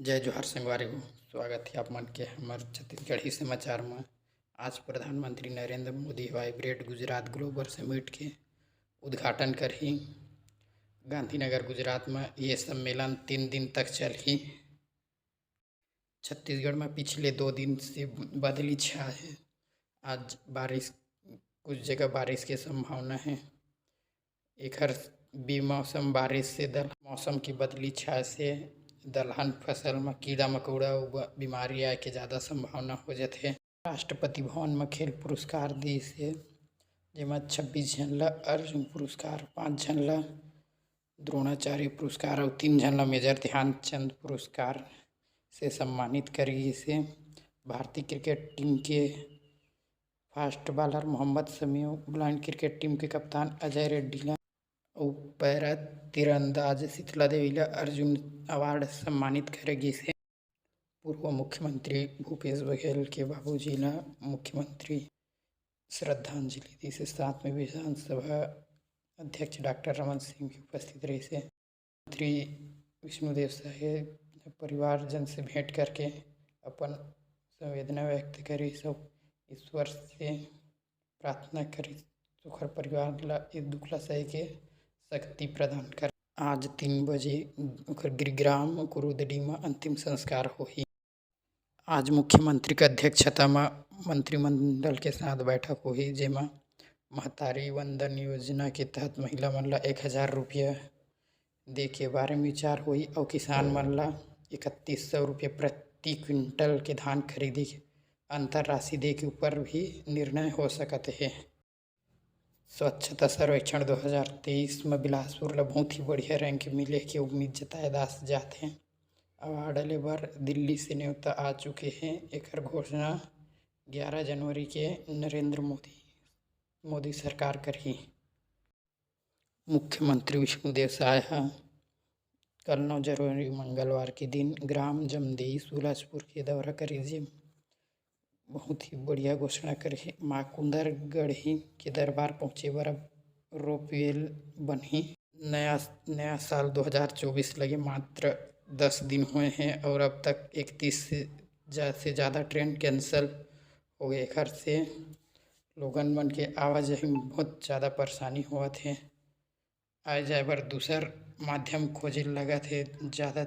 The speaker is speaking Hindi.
जय जोहार संगवारी हो। स्वागत है आप मन के हमारे छत्तीसगढ़ी समाचार में। आज प्रधानमंत्री Narendra Modi vibrate Gujarat global summit के उद्घाटन करही। गांधीनगर गुजरात में ये सम्मेलन 3 दिन तक चलही। छत्तीसगढ़ में पिछले 2 दिन से बादली छा है। आज बारिश, कुछ जगह बारिश की संभावना है। एक बेमौसम बारिश से मौसम की बदली छा से दलहन फसल में कीड़ा मकोड़ा बीमारी आए के ज़्यादा संभावना हो जाते। राष्ट्रपति भवन में खेल पुरस्कार दी से जेमा 26 जन ला अर्जुन पुरस्कार, 5 जन ला द्रोणाचार्य पुरस्कार और 3 जन ला मेजर ध्यानचंद पुरस्कार से सम्मानित करी। से भारतीय क्रिकेट टीम के fast bowler Mohammed Shami, blind cricket team के कप्तान अजय रेड्डी और पैरा तीरंदाज शीतला देवी ला अर्जुन अवार्ड सम्मानित करेगी। से पूर्व मुख्यमंत्री भूपेश बघेल के बाबूजी ला मुख्यमंत्री श्रद्धांजलि दी। से साथ में विधानसभा अध्यक्ष डॉक्टर रमन सिंह की उपस्थित रही। से मंत्री विष्णुदेव साय परिवारजन से भेंट करके अपन संवेदना व्यक्त करी। सब ईश्वर से प्रार्थना करी सुखर परिवार ला इस दुख ला सह के शक्ति प्रदान कर। आज 3 बजे गिरिग्राम कुरुदडी में अंतिम संस्कार होही। आज मुख्यमंत्री की अध्यक्षता में मंत्रिमंडल के साथ बैठक होही, जेमा महतारी वंदन योजना के तहत महिला मन ला 1000 रुपया दे के बारे में विचार हुई और किसान मन ला 3100 रुपये प्रति क्विंटल के धान खरीदे अंतर राशि दे के ऊपर भी निर्णय हो सकते है। स्वच्छता सर्वेक्षण 2023 में बिलासपुर ला बहुत ही बढ़िया रैंक मिले के उम्मीद जताए जाते हैं। अवार्ड ले बार दिल्ली से न्योता आ चुके हैं। एक घोषणा 11 जनवरी के नरेंद्र मोदी सरकार करी। मुख्यमंत्री विष्णुदेव साय कल 9 जनवरी मंगलवार के दिन ग्राम जमदेई सुलाजपुर के दौरा करी, जे बहुत ही बढ़िया घोषणा करे। माकुंदर गढ़ी के दरबार पहुँचे बर अब रोपवेल बनी। नया साल 2024 लगे मात्र 10 दिन हुए हैं और अब तक 31 से ज़्यादा ट्रेन कैंसिल हो गए। घर से लोगन मन के आवाजाही में बहुत ज़्यादा परेशानी होत है। आए जाए बर दूसर माध्यम खोजे लगा थे ज़्यादा